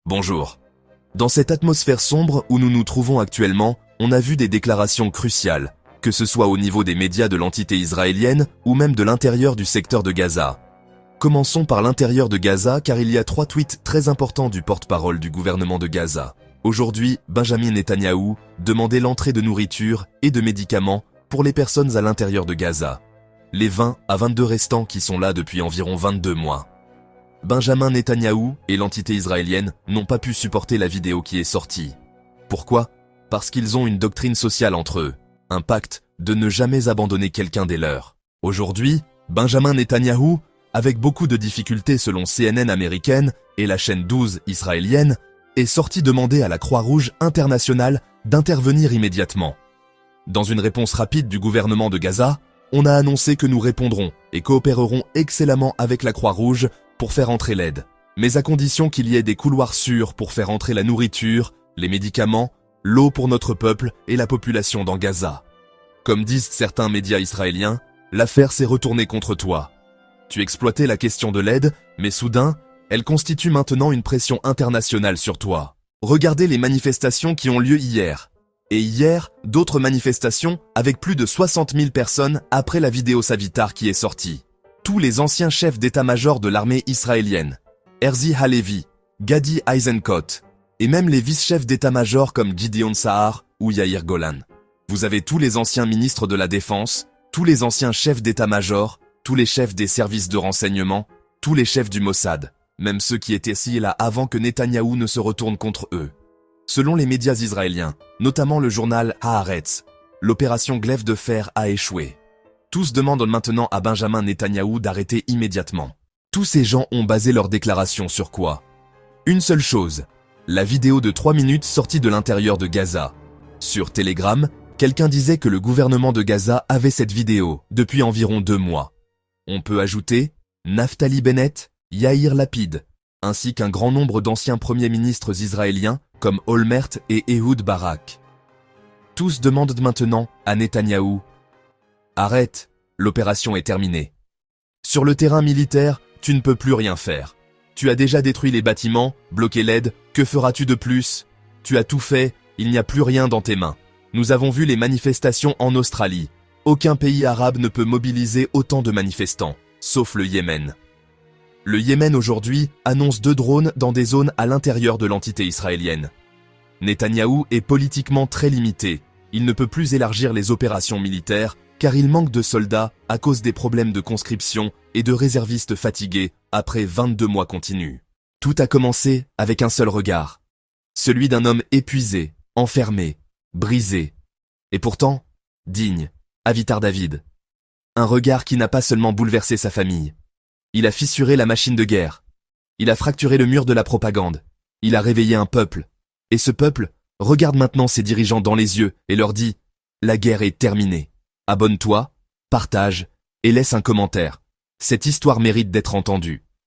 Bonjour. Dans cette atmosphère sombre où nous nous trouvons actuellement, on a vu des déclarations cruciales, que ce soit au niveau des médias de l'entité israélienne ou même de l'intérieur du secteur de Gaza. Commençons par l'intérieur de Gaza car il y a 3 tweets très importants du porte-parole du gouvernement de Gaza. Aujourd'hui, Benjamin Netanyahou demandait l'entrée de nourriture et de médicaments pour les personnes à l'intérieur de Gaza. Les 20 à 22 restants qui sont là depuis environ 22 mois. Benjamin Netanyahou et l'entité israélienne n'ont pas pu supporter la vidéo qui est sortie. Pourquoi? Parce qu'ils ont une doctrine sociale entre eux, un pacte de ne jamais abandonner quelqu'un des leurs. Aujourd'hui, Benjamin Netanyahou, avec beaucoup de difficultés selon CNN américaine et la chaîne 12 israélienne, est sorti demander à la Croix-Rouge internationale d'intervenir immédiatement. Dans une réponse rapide du gouvernement de Gaza, on a annoncé que nous répondrons et coopérerons excellemment avec la Croix-Rouge pour faire entrer l'aide, mais à condition qu'il y ait des couloirs sûrs pour faire entrer la nourriture, les médicaments, l'eau pour notre peuple et la population dans Gaza. Comme disent certains médias israéliens, l'affaire s'est retournée contre toi. Tu exploitais la question de l'aide, mais soudain, elle constitue maintenant une pression internationale sur toi. Regardez les manifestations qui ont lieu hier. Et hier, d'autres manifestations avec plus de 60 000 personnes après la vidéo Savitar qui est sortie. Tous les anciens chefs d'état-major de l'armée israélienne, Herzi Halevi, Gadi Eisenkot, et même les vice-chefs d'état-major comme Gideon Sa'ar ou Yair Golan. Vous avez tous les anciens ministres de la Défense, tous les anciens chefs d'état-major, tous les chefs des services de renseignement, tous les chefs du Mossad, même ceux qui étaient assis là avant que Netanyahou ne se retourne contre eux. Selon les médias israéliens, notamment le journal Haaretz, l'opération Glaive de fer a échoué. Tous demandent maintenant à Benjamin Netanyahou d'arrêter immédiatement. Tous ces gens ont basé leur déclaration sur quoi? Une seule chose, la vidéo de 3 minutes sortie de l'intérieur de Gaza. Sur Telegram, quelqu'un disait que le gouvernement de Gaza avait cette vidéo depuis environ 2 mois. On peut ajouter Naftali Bennett, Yair Lapid, ainsi qu'un grand nombre d'anciens premiers ministres israéliens comme Olmert et Ehud Barak. Tous demandent maintenant à Netanyahou: arrête, l'opération est terminée. Sur le terrain militaire, tu ne peux plus rien faire. Tu as déjà détruit les bâtiments, bloqué l'aide, que feras-tu de plus? Tu as tout fait, il n'y a plus rien dans tes mains. Nous avons vu les manifestations en Australie. Aucun pays arabe ne peut mobiliser autant de manifestants, sauf le Yémen. Le Yémen aujourd'hui annonce 2 drones dans des zones à l'intérieur de l'entité israélienne. Netanyahou est politiquement très limité. Il ne peut plus élargir les opérations militaires car il manque de soldats à cause des problèmes de conscription et de réservistes fatigués après 22 mois continus. Tout a commencé avec un seul regard. Celui d'un homme épuisé, enfermé, brisé. Et pourtant, digne, Avitar David. Un regard qui n'a pas seulement bouleversé sa famille. Il a fissuré la machine de guerre. Il a fracturé le mur de la propagande. Il a réveillé un peuple. Et ce peuple regarde maintenant ses dirigeants dans les yeux et leur dit « La guerre est terminée. Abonne-toi, partage et laisse un commentaire. Cette histoire mérite d'être entendue. »